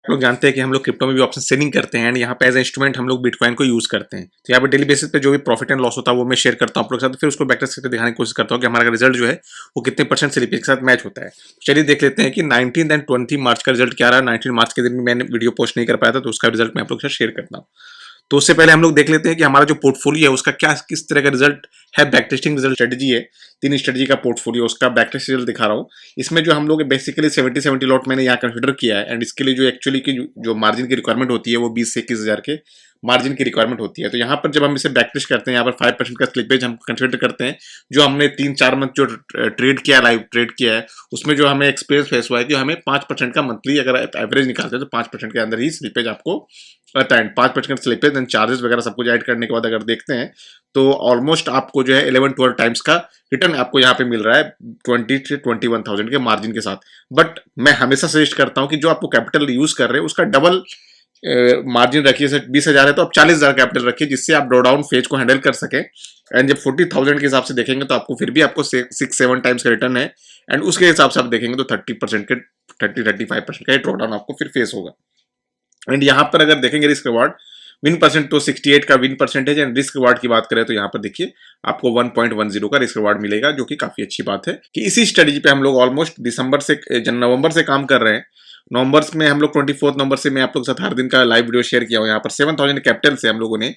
आप लोग जानते हैं कि हम लोग क्रिप्टो में भी ऑप्शन सेलिंग करते हैं एंड यहाँ पे एज इंस्ट्रूमेंट हम लोग बिटकॉइन को यूज करते हैं। तो यहाँ पे डेली बेसिस पे जो भी प्रॉफिट एंड लॉस होता है वो मैं शेयर करता हूँ आप लोग के साथ, फिर उसको बैकटेस्ट करके दिखाने की कोशिश करता हूँ कि हमारा रिजल्ट जो है वो कितने परसेंट स्लिपेज के साथ मैच होता है। चलिए देख लेते हैं कि 19 एंड 20 मार्च का रिजल्ट क्या रहा। 19 मार्च के दिन में मैंने वीडियो पोस्ट नहीं कर पाया था, तो उसका रिजल्ट मैं आप लोग के साथ शेयर करता हूँ। तो उससे पहले हम लोग देख लेते हैं कि हमारा जो पोर्टफोलियो है उसका क्या किस तरह का रिजल्ट है। बैकटेस्टिंग रिजल्ट स्ट्रेटजी है, 3 स्ट्रेटजी का पोर्टफोलियो, उसका बैकटेस्ट रिजल्ट दिखा रहा हूँ। इसमें जो हम लोग बेसिकली 70 लॉट मैंने यहाँ कंसिडर किया है एंड इसके लिए जो एक्चुअली की जो मार्जिन की रिक्वायरमेंट होती है वो 20 से 21 हज़ार के मार्जिन की रिक्वायरमेंट होती है। तो यहाँ पर जब हम इसे बैकटेस्ट करते हैं, यहाँ पर 5% का स्लिपेज हम कंसिडर करते हैं। जो हमने 3-4 मंथ जो ट्रेड किया, लाइव ट्रेड किया है, उसमें जो हमें एक्सपीरियंस फेस हुआ है कि हमें 5% का मंथली अगर एवरेज निकालते हैं तो 5% के अंदर ही स्लिपेज आपको रहता है। 5% स्लिपेज एंड चार्जेस वगैरह सब कुछ ऐड करने के बाद अगर देखते हैं तो ऑलमोस्ट आपको जो है 11-12 टाइम्स का रिटर्न आपको यहाँ पे मिल रहा है 20 से 21,000 के मार्जिन के साथ। बट मैं हमेशा सजेस्ट करता हूँ कि जो आपको कैपिटल यूज कर रहे हैं उसका डबल मार्जिन रखिए। जैसे 20,000 है तो आप 40,000 कैपिटल रखिए, जिससे आप ड्रॉ डाउन फेज को हैंडल कर सके। एंड जब 40,000 के हिसाब से देखेंगे तो आपको फिर भी आपको 6-7 टाइम्स का रिटर्न है एंड उसके हिसाब से आप देखेंगे तो 30% के 30-35% का ड्रॉ डाउन आपको फिर फेस होगा। एंड यहाँ पर अगर देखेंगे रिस्क रिवार्ड विन परसेंट, तो 68 का win percentage and risk reward की बात करें तो यहाँ पर देखिए आपको 1.10 का रिस्क रिवार्ड मिलेगा, जो कि काफी अच्छी बात है कि इसी स्ट्रेटजी पे हम लोग ऑलमोस्ट दिसंबर से नवंबर से काम कर रहे हैं। नवंबर में हम लोग 24 नवंबर से मैं आप लोग के साथ हर दिन का लाइव वीडियो शेयर किया हूँ। यहाँ पर 7,000 कैपिटल से हम लोगों ने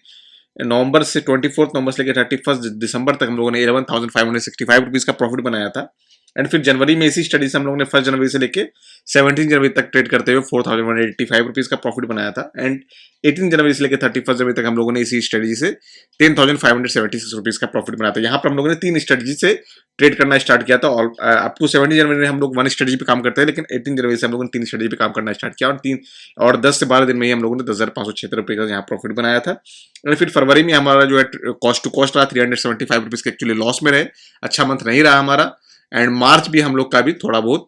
नवंबर से 24 नवंबर से लेकर 31 दिसंबर तक हम लोगों ने 11,565 रुपीज का प्रॉफिट बनाया था। एंड फिर जनवरी में इसी स्टडी से हम लोगों ने 1 जनवरी से लेके 17 जनवरी तक ट्रेड करते हुए 4,185 रुपीज का प्रॉफिट बनाया था। एंड 18 जनवरी से लेकर 31 जनवरी तक हम लोगों ने इसी स्ट्रेटजी से 10,576 रुपीज का प्रॉफिट बनाया था। यहाँ पर हम लोगों ने 3 स्ट्रेटजी से ट्रेड करना स्टार्ट किया था और अप टू 17 जनवरी में हम लोग 1 स्ट्रेटजी पे काम करते हैं, लेकिन 18 जनवरी से हम लोगों ने 3 स्ट्रेटजी पे काम करना स्टार्ट किया और 10 से 12 दिन में ही हम लोगों ने 10,576 रुपये का यहाँ प्रॉफिट बनाया था। और फिर फरवरी में हमारा जो है कॉस्ट टू कॉस्ट रहा 375 रुपीज के, एक्चुअली लॉस में रहे, अच्छा मंथ नहीं रहा हमारा। एंड मार्च भी हम लोग का भी थोड़ा बहुत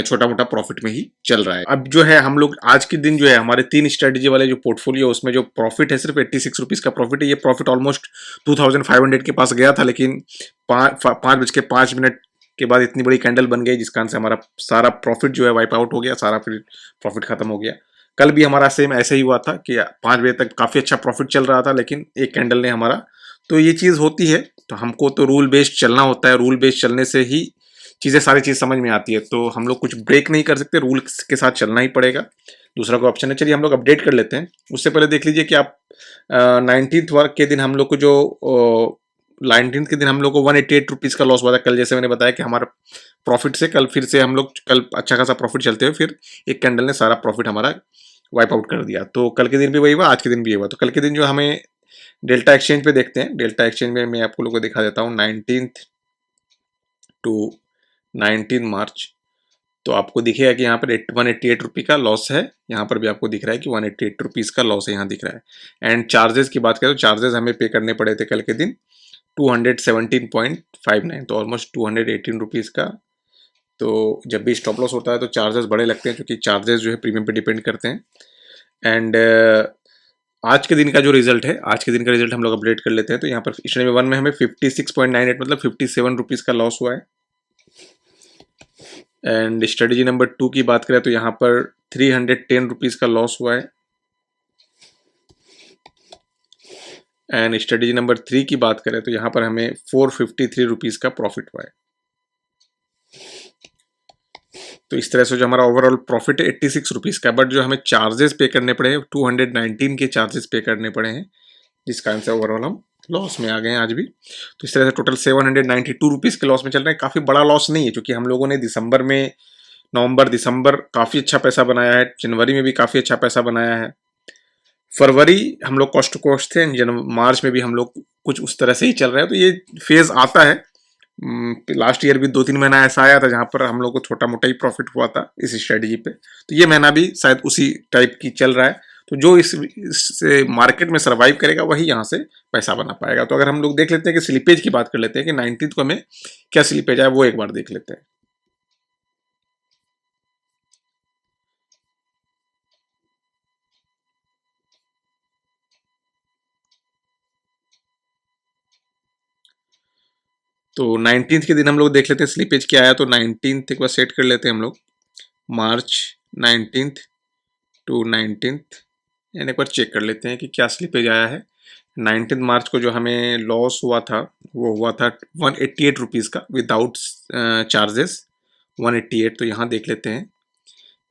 छोटा मोटा प्रॉफिट में ही चल रहा है। अब जो है हम लोग आज के दिन जो है हमारे 3 स्ट्रेटजी वाले जो पोर्टफोलियो उसमें जो प्रॉफिट है सिर्फ 86 रुपीज का प्रॉफिट है। ये प्रॉफिट ऑलमोस्ट 2,500 के पास गया था, लेकिन 5:05 के बाद इतनी बड़ी कैंडल बन गई जिस कारण से हमारा सारा प्रॉफिट जो है वाइप आउट हो गया, सारा फिर प्रॉफिट खत्म हो गया। कल भी हमारा सेम ऐसे ही हुआ था कि 5 बजे तक काफी अच्छा प्रॉफिट चल रहा था, लेकिन एक कैंडल ने हमारा, तो ये चीज होती है। तो हमको तो रूल बेस्ड चलना होता है, रूल बेस्ड चलने से ही चीजें सारी चीज समझ में आती है। तो हम लोग कुछ ब्रेक नहीं कर सकते, रूल के साथ चलना ही पड़ेगा, दूसरा कोई ऑप्शन है। चलिए हम लोग अपडेट कर लेते हैं। उससे पहले देख लीजिए कि आप 19th वर्क के दिन हम लोग को जो 19th के दिन हम लोग को 188 रुपीज का लॉस हुआ था। कल जैसे मैंने बताया कि हमारा प्रॉफिट से कल फिर से हम लोग कल अच्छा खासा प्रॉफिट चलते हुए फिर एक कैंडल ने सारा प्रॉफिट हमारा वाइप आउट कर दिया। तो कल के दिन भी वही हुआ, आज के दिन भी ये हुआ। तो कल के दिन जो हमें डेल्टा एक्सचेंज पे देखते हैं, डेल्टा एक्सचेंज में मैं आपको लोगों को दिखा देता हूँ 19th टू 19 मार्च। तो आपको दिखेगा कि यहाँ पर 188 रुपये का लॉस है, यहाँ पर भी आपको दिख रहा है कि 188 रुपीज़ का लॉस है, यहाँ दिख रहा है। एंड चार्जेस की बात करें तो चार्जेस हमें पे करने पड़े थे कल के दिन 217.59, तो ऑलमोस्ट 218 रुपीज़ का। तो जब भी स्टॉप लॉस होता है तो चार्जेस बड़े लगते हैं, क्योंकि चार्जेस जो है प्रीमियम पे डिपेंड करते हैं। एंड आज के दिन का जो रिजल्ट है, आज के दिन का रिजल्ट हम लोग अपडेट कर लेते हैं। तो यहाँ पर स्टडी 1 में हमें 56.98 मतलब 57 रुपीज़ का लॉस हुआ है। एंड स्ट्रेटजी नंबर 2 की बात करें तो यहाँ पर 310 रुपीज़ का लॉस हुआ है। एंड स्ट्रेटजी नंबर 3 की बात करें तो यहाँ पर हमें 453 रुपीज़ का प्रॉफिट हुआ है। तो इस तरह से जो हमारा ओवरऑल प्रॉफिट है 86 रुपीज़ का, बट जो हमें चार्जेस पे करने पड़े हैं 219 के चार्जेस पे करने पड़े हैं, जिस कारण से ओवरऑल हम लॉस में आ गए हैं आज भी। तो इस तरह से टोटल 792 रुपीज़ के लॉस में चल रहे हैं। काफ़ी बड़ा लॉस नहीं है, क्योंकि हम लोगों ने दिसंबर में, नवंबर दिसंबर काफ़ी अच्छा पैसा बनाया है, जनवरी में भी काफ़ी अच्छा पैसा बनाया है, फरवरी हम लोग कॉस्ट टू कॉस्ट थे, मार्च में भी हम लोग कुछ उस तरह से ही चल रहे हैं। तो ये फेज आता है। लास्ट ईयर भी 2-3 महीना ऐसा आया था जहां पर हम लोग को छोटा मोटा ही प्रॉफिट हुआ था इस स्ट्रेटजी पे। तो ये महीना भी शायद उसी टाइप की चल रहा है। तो जो इस मार्केट में सर्वाइव करेगा वही यहाँ से पैसा बना पाएगा। तो अगर हम लोग देख लेते हैं कि स्लिपेज की बात कर लेते हैं कि 19th को हमें क्या स्लिपेज आया, वो एक बार देख लेते हैं। तो 19th के दिन हम लोग देख लेते हैं स्लिपेज क्या आया। तो 19th एक बार सेट कर लेते हैं हम लोग, मार्च 19th टू 19th, एंड एक बार चेक कर लेते हैं कि क्या स्लिपेज आया है। 19 मार्च को जो हमें लॉस हुआ था वो हुआ था 188 रुपीज़ का विदाउट चार्जेस, 188। तो यहाँ देख लेते हैं,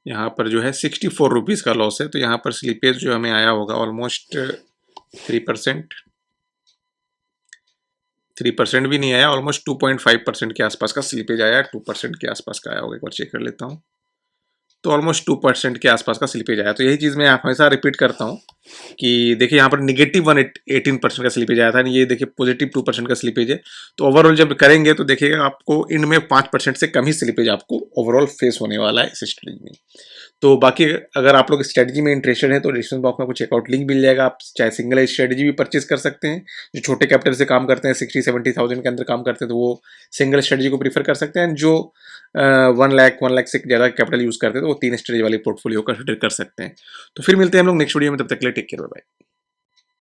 यहाँ पर जो है 64 रुपीज़ का लॉस है। तो यहाँ पर स्लिपेज जो हमें आया होगा ऑलमोस्ट 3%, 3% भी नहीं आया, ऑलमोस्ट 2.5% के आसपास का स्लिपेज आया, 2% के आसपास का आया होगा। एक बार चेक कर लेता हूँ, तो ऑलमोस्ट 2% के आसपास का स्लिपेज आया। तो यही चीज़ मैं हमेशा रिपीट करता हूँ कि देखिए यहाँ पर निगेटिव 18% का स्लिपेज आया था, ये देखिए पॉजिटिव 2% का स्लिपेज है। तो ओवरऑल जब करेंगे तो देखिएगा आपको इनमें 5% से कम ही स्लिपेज आपको ओवरऑल फेस होने वाला है इस स्ट्रेटजी में। तो बाकी अगर आप लोग स्ट्रेटजी में इंटरेस्टेड हैं तो डिस्क्रिप्शन बॉक्स में आपको चेकआउट लिंक मिल जाएगा। आप चाहे सिंगल स्ट्रेटजी भी परचेज कर सकते हैं, जो छोटे कैपिटल से काम करते हैं 60-70,000 के अंदर काम करते हैं तो वो सिंगल स्ट्रेटजी को प्रीफर कर सकते हैं। जो 1 लाख से ज़्यादा कैपिटल यूज़ करते हैं तो वो 3 स्ट्रेटजी वाली पोर्टफोलियो कंसिडर कर सकते हैं। तो फिर मिलते हैं हम लोग नेक्स्ट वीडियो में, तब तक के लिए टेक केयर, बाय बाय।